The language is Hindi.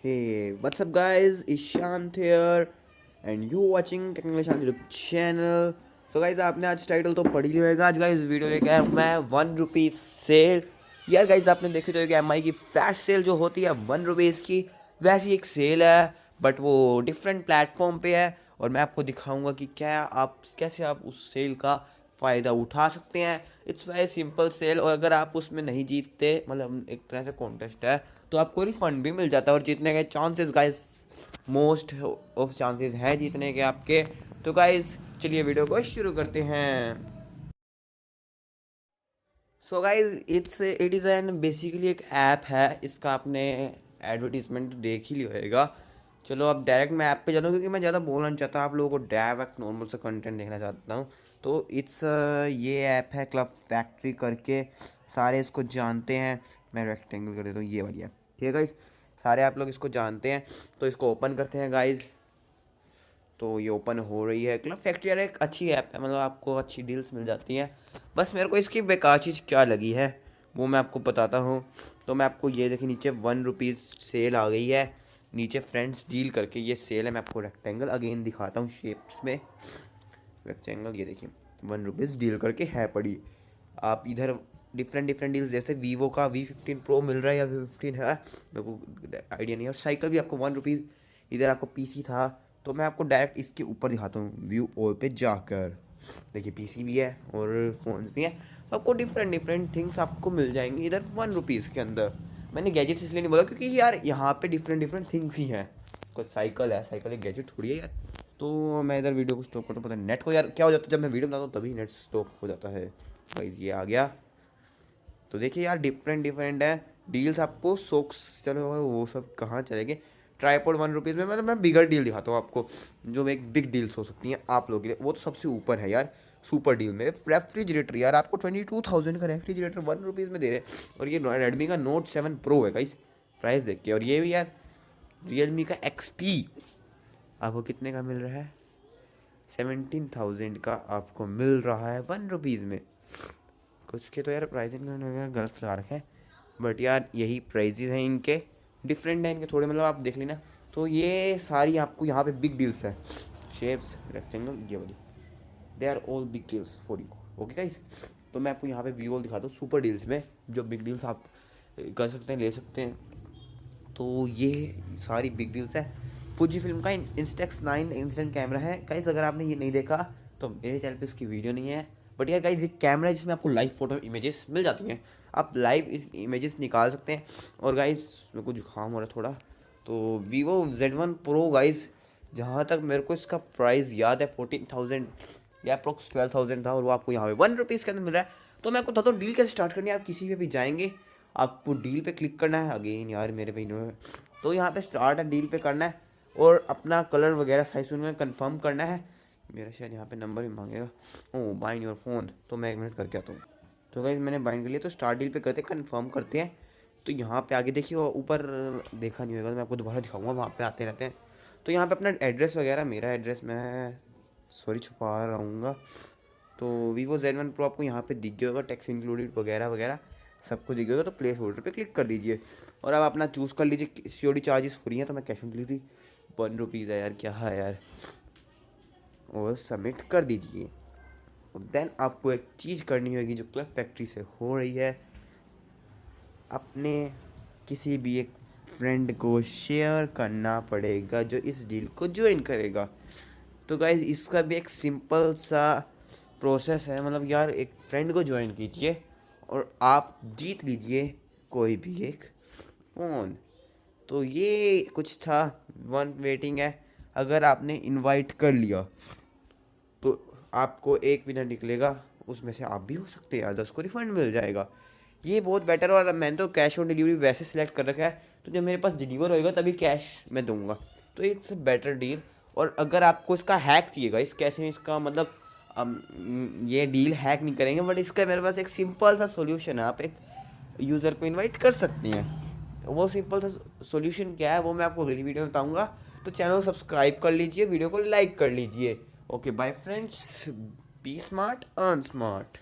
Hey, what's up guys? Ishant here and you watching Technical Ishant YouTube channel. So guys आपने आज टाइटल तो पढ़ ही लिया होगा। आज गाइस वीडियो लेके आया मैं 1 रुपीज़ सेल। यार गाइस आपने देखी तो एमआई की फ्लैश सेल जो होती है 1 रुपीज़ की, वैसी एक सेल है बट वो डिफरेंट प्लेटफॉर्म पे है और मैं आपको दिखाऊंगा कि कैसे आप उस सेल का फ़ायदा उठा सकते हैं। इट्स वेरी सिंपल सेल और अगर आप उसमें नहीं जीतते, मतलब एक तरह से कॉन्टेस्ट है, तो आपको रिफंड भी मिल जाता है और जीतने के chances guys most of chances हैं जीतने के आपके। तो गाइस चलिए वीडियो को शुरू करते हैं। So guys it is an basically एक ऐप है। इसका आपने एडवर्टीजमेंट देख ही लिया होगा। चलो अब डायरेक्ट मैं ऐप पे चलूँ क्योंकि मैं ज़्यादा बोलना नहीं चाहता, आप लोगों को डायरेक्ट नॉर्मल सा कंटेंट देखना चाहता हूँ। तो ये ऐप है क्लब फैक्ट्री करके, सारे इसको जानते हैं। मैं रेक्टेंगल कर देता हूँ, ये वाली ऐप, ठीक है गाइज, सारे आप लोग इसको जानते हैं। तो इसको ओपन करते हैं गाइज। तो ये ओपन हो रही है। क्लब फैक्ट्री यार एक अच्छी ऐप है, मतलब आपको अच्छी डील्स मिल जाती हैं। बस मेरे को इसकी बेकार चीज़ क्या लगी है वो मैं आपको बताता हूँ। तो मैं आपको ये देखिए नीचे 1 रुपीज़ सेल आ गई है, नीचे फ्रेंड्स डील करके ये सेल है। मैं आपको रेक्टेंगल अगेन दिखाता हूँ शेप्स में। रेक्टेंगल ये देखिए 1 रुपीज़ डील करके है पड़ी। आप इधर डिफरेंट डील्स जैसे वीवो का V15 प्रो मिल रहा है या V15 है, मेरे को आइडिया नहीं है। और साइकिल भी आपको 1 रुपीज़। इधर आपको पीसी था, तो मैं आपको डायरेक्ट इसके ऊपर दिखाता हूँ व्यू ऑल पे जाकर। देखिए पीसी भी है और फ़ोन्स भी हैं, तो आपको डिफरेंट थिंग्स आपको मिल जाएंगी इधर 1 रुपीज़ के अंदर। मैंने गैजेट्स इसलिए नहीं बोला क्योंकि यार यहाँ पे डिफरेंट थिंग्स ही हैं। कुछ साइकिल है, साइकिल एक गैजेट थोड़ी है यार। तो मैं इधर वीडियो को स्टॉप करता हूँ, पता नहीं नेट को यार क्या हो जाता है जब मैं वीडियो बनाता हूँ तभी नेट स्टॉप हो जाता है। भाई ये आ गया। तो देखिए यार डिफरेंट है डील्स आपको। सोक्स चलो वो सब कहाँ चलेंगे। ट्राईपॉड 1 रुपीज़ में, मतलब मैं बिगर डील दिखाता हूँ आपको जो एक बिग डील्स हो सकती हैं आप लोगों के लिए। वो तो सबसे ऊपर है यार सुपर डील में। रेफ्रिजरेटर यार आपको 22,000 का रेफ्रिजरेटर 1 रुपीज़ में दे रहे हैं। और ये रेडमी का नोट 7 प्रो है गाइस, प्राइस देख के। और ये भी यार रियलमी का XT आपको कितने का मिल रहा है, 17,000 का आपको मिल रहा है 1 रुपीज़ में। कुछ के तो यार प्राइसिंग गलत लगा रखे हैं, बट यार यही प्राइजेज हैं इनके। डिफरेंट है इनके थोड़े, मतलब आप देख लेना। तो ये सारी आपको यहाँ पे बिग डील्स है। शेप्स रेक्टेंगल ये वाली, they are all big deals for you. Okay guys, तो मैं आपको यहाँ पे व्यू ऑल दिखाता हूँ सुपर डील्स में, जो बिग डील्स आप कर सकते हैं, ले सकते हैं। तो ये सारी बिग डील्स है। फुजी फिल्म का Instax 9 इंस्टेंट कैमरा है गाइस। अगर आपने ये नहीं देखा तो मेरे चैनल पे इसकी वीडियो नहीं है, बट यार गाइस ये कैमरा है जिसमें आपको लाइव फोटो इमेजेस मिल जाती हैं। आप लाइव इस इमेजेस निकाल सकते हैं। और गाइस मेरे को जुकाम हो रहा है थोड़ा, तो Vivo Z1 Pro गाइस, जहाँ तक मेरे को इसका प्राइस याद है 14,000 या अप्रोक्स 12,000 था, और वो आपको यहाँ पे 1 रुपीज़ के अंदर मिल रहा है। तो मैं आपको बताता हूँ डील कैसे स्टार्ट करनी है। आप किसी पे भी जाएंगे, आपको डील पे क्लिक करना है। अगेन यार मेरे भाई ने, तो यहाँ पे स्टार्ट है, डील पे करना है और अपना कलर वगैरह साइज में कंफर्म करना है। मेरा शायद यहाँ पे नंबर भी मांगेगा। ओह बाइंड योर फ़ोन, तो मैं 1 मिनट करके आता हूँ। तो गाइस मैंने बाइंड कर लिया। तो स्टार्ट डील पे करते कंफर्म करते हैं। तो यहाँ पे आगे देखिए ऊपर देखा नहीं होगा तो मैं आपको दोबारा दिखाऊंगा, वहाँ पे आते रहते हैं। तो यहाँ पे अपना एड्रेस वगैरह, मेरा एड्रेस मैं छुपा रहूँगा। तो Vivo Z1 Pro आपको यहाँ पे दिख गया होगा, टैक्स इंक्लूडेड वगैरह वगैरह सब कुछ दिख गया होगा। तो प्लेस होल्डर पे क्लिक कर दीजिए और अब अपना चूज़ कर लीजिए। COD चार्जेस फ्री हैं, तो मैं कैश ऑन डिलीवरी 1 रुपीज़ है यार, क्या है यार, और सबमिट कर दीजिए। और देन आपको एक चीज़ करनी होगी जो क्लब फैक्ट्री से हो रही है, अपने किसी भी एक फ्रेंड को शेयर करना पड़ेगा जो इस डील को ज्वाइन करेगा। तो गाइज इसका भी एक सिंपल सा प्रोसेस है, मतलब यार एक फ्रेंड को ज्वाइन कीजिए और आप जीत लीजिए कोई भी एक फ़ोन। तो ये कुछ था, वन वेटिंग है। अगर आपने इनवाइट कर लिया तो आपको एक विनर निकलेगा, उसमें से आप भी हो सकते हैं, 10 को रिफंड मिल जाएगा। ये बहुत बेटर। और मैंने तो कैश ऑन डिलीवरी वैसे सिलेक्ट कर रखा है, तो जब मेरे पास डिलीवर होएगा तभी कैश मैं दूंगा। तो इट्स बेटर डील। और अगर आपको इसका हैक चाहिएगा, इस कैसे इसका मतलब ये डील हैक नहीं करेंगे, बट इसका मेरे पास एक सिंपल सा सोल्यूशन है। आप एक यूज़र को इन्वाइट कर सकती हैं। वो सिंपल सा सोल्यूशन क्या है वो मैं आपको अगली वीडियो में बताऊँगा। तो चैनल को सब्सक्राइब कर लीजिए, वीडियो को लाइक कर लीजिए। Okay bye friends, be smart earn smart.